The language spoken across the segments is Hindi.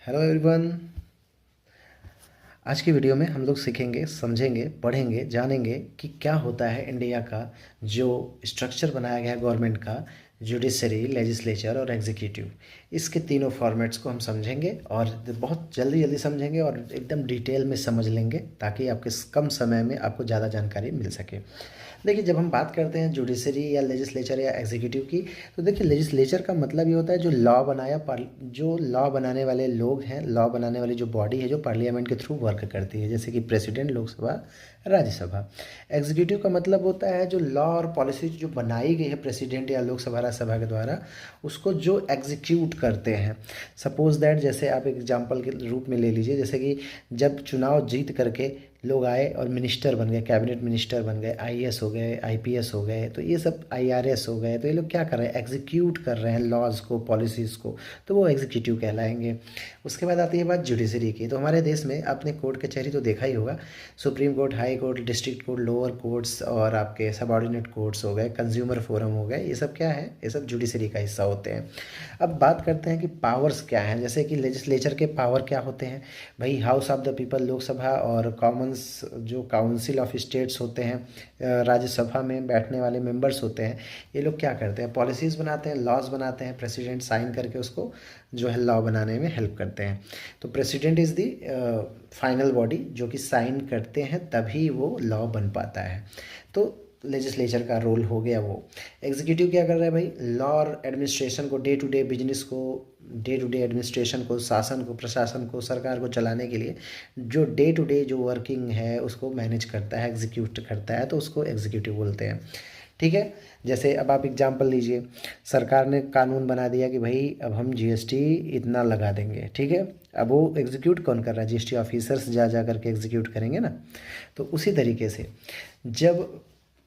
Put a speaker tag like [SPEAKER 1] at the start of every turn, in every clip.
[SPEAKER 1] Hello everyone. आज की वीडियो में हम लोग सीखेंगे, समझेंगे, पढ़ेंगे, जानेंगे कि क्या होता है इंडिया का जो स्ट्रक्चर बनाया गया है गवर्नमेंट का, जुडिशरी, लेजिस्लेचर और एग्जीक्यूटिव। इसके तीनों फॉर्मेट्स को हम समझेंगे और बहुत जल्दी जल्दी समझेंगे और एकदम डिटेल में समझ लेंगे ताकि आपके कम समय में आपको ज़्यादा जानकारी मिल सके। देखिए, जब हम बात करते हैं जुडिशरी या लेजिस्लेचर या एग्जीक्यूटिव की, तो देखिए लेजिस्लेचर का मतलब ये होता है जो लॉ बनाया, जो लॉ बनाने वाले लोग हैं, लॉ बनाने वाली जो बॉडी है जो पार्लियामेंट के थ्रू वर्क करती है, जैसे कि प्रेसिडेंट, लोकसभा, राज्यसभा। एग्जीक्यूटिव का मतलब होता है जो लॉ और पॉलिसी जो बनाई गई है प्रेसिडेंट या लोकसभा, राज्यसभा के द्वारा, उसको जो एग्जीक्यूट करते हैं। सपोज दैट, जैसे आप एग्जांपल के रूप में ले लीजिए, जैसे कि जब चुनाव जीत करके लोग आए और मिनिस्टर बन गए, कैबिनेट मिनिस्टर बन गए, आईएएस हो गए, आईपीएस हो गए, तो ये सब आईआरएस हो गए, तो ये लोग क्या कर रहे हैं, एग्जीक्यूट कर रहे हैं लॉज को, पॉलिसीज़ को, तो वो एग्जीक्यूटिव कहलाएंगे। उसके बाद आती है बात जुडिशरी की। तो हमारे देश में आपने कोर्ट कचहरी तो देखा ही होगा, supreme court, high court, district court, lower courts और आपके सबऑर्डिनेट कोर्ट्स हो गए, कंज्यूमर फोरम हो गए, ये सब क्या है, ये सब जुडिशरी का हिस्सा होते हैं। अब बात करते हैं कि पावर्स क्या हैं, जैसे कि लेजिस्लेचर के पावर क्या होते हैं भाई। House of the people Lok Sabha और कॉमन्स जो काउंसिल ऑफ स्टेट्स होते हैं, राज्यसभा में बैठने वाले मेंबर्स होते हैं, ये लोग क्या करते हैं, पॉलिसीज़ बनाते हैं, लॉज बनाते हैं, प्रेसिडेंट साइन करके उसको जो है लॉ बनाने में हेल्प करते हैं। तो president is the final body जो कि साइन करते हैं तभी वो लॉ बन पाता है। तो लेजिस्लेचर का रोल हो गया वो। एग्जीक्यूटिव क्या कर रहा है भाई, लॉ और एडमिनिस्ट्रेशन को, डे टू डे बिजनेस को, डे टू डे एडमिनिस्ट्रेशन को, शासन को, प्रशासन को, सरकार को चलाने के लिए जो डे टू डे जो वर्किंग है उसको मैनेज करता है, एग्जीक्यूट करता है, तो उसको एग्जीक्यूटिव बोलते हैं। ठीक है। जैसे अब आप एग्जांपल लीजिए, सरकार ने कानून बना दिया कि भाई अब हम जीएसटी इतना लगा देंगे, ठीक है। अब वो एग्जीक्यूट कौन कर रहा है, जीएसटी ऑफिसर्स जा करके एग्जीक्यूट करेंगे ना। तो उसी तरीके से जब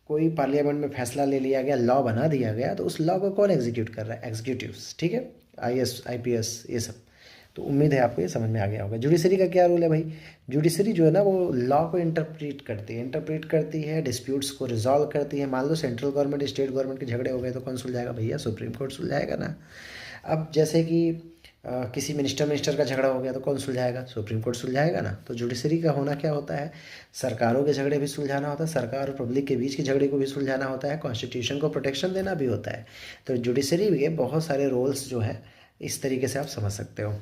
[SPEAKER 1] कोई पार्लियामेंट में फैसला ले लिया गया, लॉ बना दिया गया, तो उस लॉ को कौन एग्जीक्यूट कर रहा है, एग्जीक्यूटिव्स, ठीक है, आईएएस, आईपीएस, ये सब। तो उम्मीद है आपको ये समझ में आ गया होगा। जुडिशरी का क्या रोल है भाई, जुडिशरी जो है ना वो लॉ को इंटरप्रेट करती है, डिस्प्यूट्स को रिजॉल्व करती है। मान लो सेंट्रल गवर्नमेंट, स्टेट गवर्नमेंट के झगड़े हो गए तो कौन सुलझाएगा भैया, सुप्रीम कोर्ट सुलझाएगा ना। अब जैसे कि किसी मिनिस्टर का झगड़ा हो गया तो कौन सुलझाएगा, सुप्रीम कोर्ट सुलझाएगा ना। तो जुडिशरी का होना क्या होता है, सरकारों के झगड़े भी सुलझाना होता है, सरकार और पब्लिक के बीच के झगड़े को भी सुलझाना होता है, कॉन्स्टिट्यूशन को प्रोटेक्शन देना भी होता है। तो जुडिशरी के बहुत सारे रोल्स जो है इस तरीके से आप समझ सकते हो।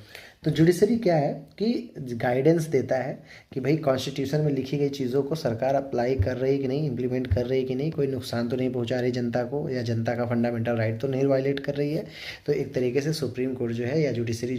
[SPEAKER 1] तो जुडिशरी क्या है कि गाइडेंस देता है कि भाई कॉन्स्टिट्यूशन में लिखी गई चीज़ों को सरकार अप्लाई कर रही है कि नहीं, इम्प्लीमेंट कर रही है कि नहीं, कोई नुकसान तो नहीं पहुंचा रही जनता को, या जनता का फंडामेंटल राइट तो नहीं वायलेट कर रही है। तो एक तरीके से सुप्रीम कोर्ट जो है या जुडिशरी